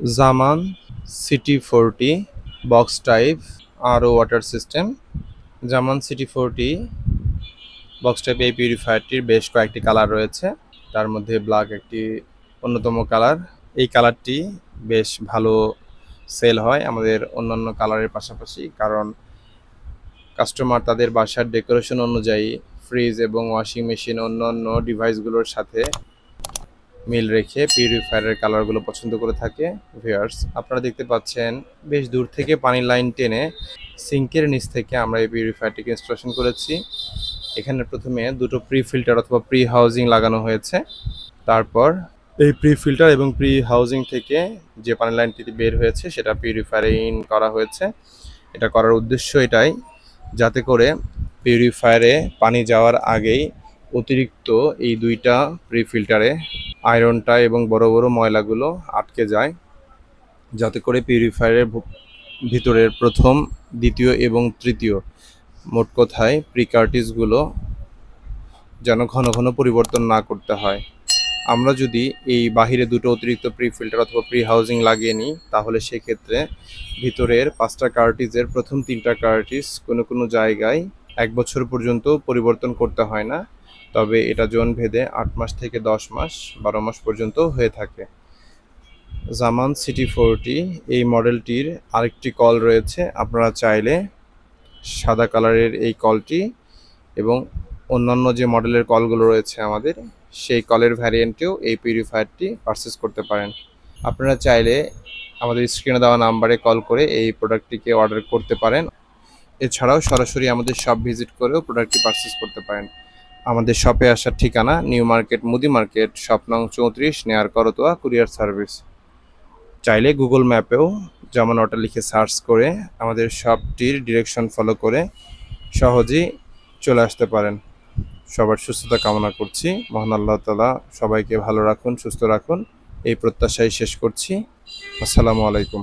জামান CT40 box type আরও water system. জামান CT40 box type এই পিউরিফায়ারটির বেশ কয়েকটি কালার রয়েছে, তার মধ্যে ব্ল্যাক একটি অন্যতম কালার। এই কালারটি বেশ ভালো সেল হয় আমাদের অন্যান্য কালারের পাশাপাশি, কারণ কাস্টমার তাদের বাসার ডেকোরেশন অনুযায়ী ফ্রিজ এবং ওয়াশিং মেশিন অন্যান্য ডিভাইসগুলোর সাথে মিল রেখে পিউরিফায়ারের কালারগুলো পছন্দ করে থাকে। ভিউয়ার্স, আপনারা দেখতে পাচ্ছেন বেশ দূর থেকে পানির লাইন টেনে সিঙ্কের নিচ থেকে আমরা এই পিউরিফায়ারটিকে ইনস্টলেশন করেছি। এখানে প্রথমে দুটো প্রি ফিল্টার অথবা প্রি হাউজিং লাগানো হয়েছে। তারপর এই প্রি ফিল্টার এবং প্রি হাউজিং থেকে যে পানি লাইনটি বের হয়েছে সেটা পিউরিফায়ারে ইন করা হয়েছে। এটা করার উদ্দেশ্য এটাই, যাতে করে পিউরিফায়ারে পানি যাওয়ার আগেই অতিরিক্ত এই দুইটা প্রি ফিল্টারে আয়রনটা এবং বড় বড় ময়লাগুলো আটকে যায়, যাতে করে পিউরিফায়ারের ভিতরের প্রথম, দ্বিতীয় এবং তৃতীয় মোট কথায় প্রিকার্টিসগুলো যেন ঘন ঘন পরিবর্তন না করতে হয়। আমরা যদি এই বাহিরে দুটো অতিরিক্ত প্রি ফিল্টার অথবা প্রি হাউজিং লাগিয়ে নিই, তাহলে সেক্ষেত্রে ভিতরের 5টা কার্টিজের প্রথম 3টা কার্টিজ কোনো কোনো জায়গায় 1 বছর পর্যন্ত পরিবর্তন করতে হয় না, তবে এটা জোন ভেদে 8 মাস থেকে 10 মাস 12 মাস পর্যন্ত হয়ে থাকে। জামান CT40 এই মডেলটির আরেকটি কল রয়েছে, আপনারা চাইলে সাদা কালারের এই কলটি এবং অন্যান্য যে মডেলের কলগুলো রয়েছে আমাদের, সেই কলের ভ্যারিয়েন্টেও এই পিউরিফায়ারটি পারচেস করতে পারেন। আপনারা চাইলে আমাদের স্ক্রিনে দেওয়া নাম্বারে কল করে এই প্রোডাক্টটিকে অর্ডার করতে পারেন। এছাড়াও সরাসরি আমাদের শপ ভিজিট করেও প্রোডাক্টটি পারচেস করতে পারেন। আমাদের শপে আসার ঠিকানা নিউ মার্কেট, মুদি মার্কেট, শপ নং 34, নেয়ার করতোয়া, কুরিয়ার সার্ভিস। চাইলে গুগল ম্যাপেও জামান ওয়াটার লিখে সার্চ করে আমাদের শপটির ডিরেকশন ফলো করে সহজেই চলে আসতে পারেন। সবার সুস্থতা কামনা করছি। মহান আল্লাহ তাআলা সবাইকে ভালো রাখুন, সুস্থ রাখুন, এই প্রত্যাশাই শেষ করছি। আসসালামু আলাইকুম।